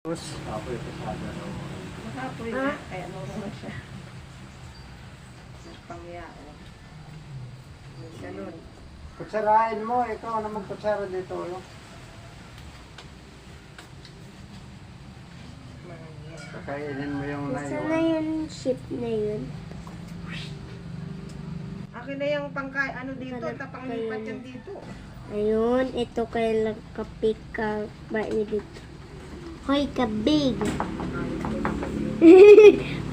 Tapos, apoy pasada raw. Makapoy na, kaya marunong siya. Pangyaon. Ganun. Kutsarain mo, ikaw na magkutsara dito. No? Kakainin mo yung Nasaan na naiwan. yung ship na yun? Akin na yung pangkay, ano dito, tapanglipat yan dito. Ayun, ito kayo lang kapik ka ba dito. Hoy, kabig!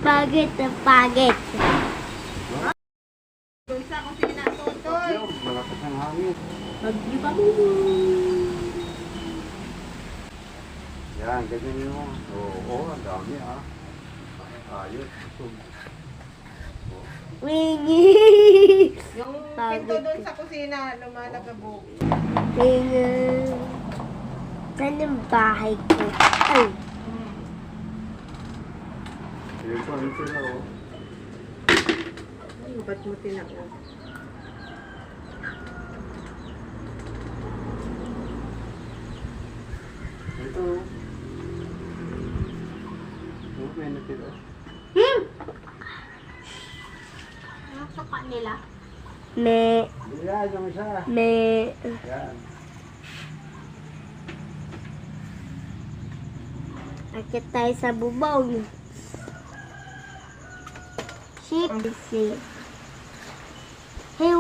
Pagit na pagit. Doon sa kusina, Totoy. Yo, malakas ang hangin. Bagyo pa mo. Yan, ganyan mo. Oo, ang dami ah. Ayos, busog. Wingi! Yung Pagod pinto doon ka. sa kusina, lumalagabog. Wingi! Saan yung bahay ko? Ay! Yun po, yun sila oh. Ay, ba't mo tinakot? Ito oh. Oh, may natira. Ano sa kanila? Me, Yan, yung isa. me, Yan. akit tayo sa bubong. Sheep. Hey,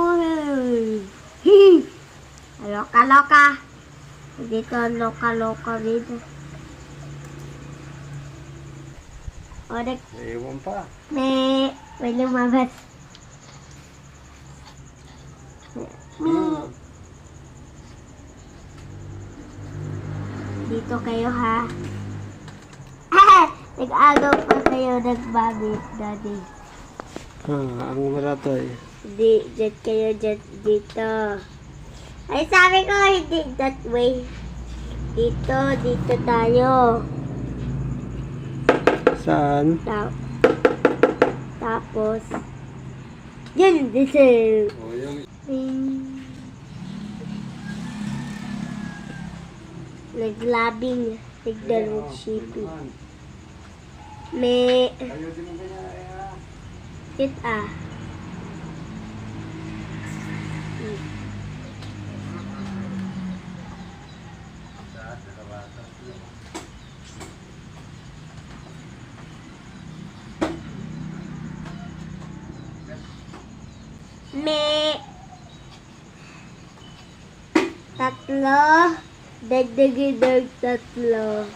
loka-loka. Dito, loka-loka dito. Orek, Ewan pa. may lumabas. Dito kayo ha. Nag-agaw pa kayo, nagbabit, daddy. Ang maratoy. Di, jet kayo, jet dito. Ay, sabi ko, hindi that way. Dito tayo. Saan? Tapos, yun, dito. Oh, yung... Naglabing, tignan mo, shipping. May, Ayaw din mo ganyan ay ah. it ah. May tatlo, dagdagin ng tatlo.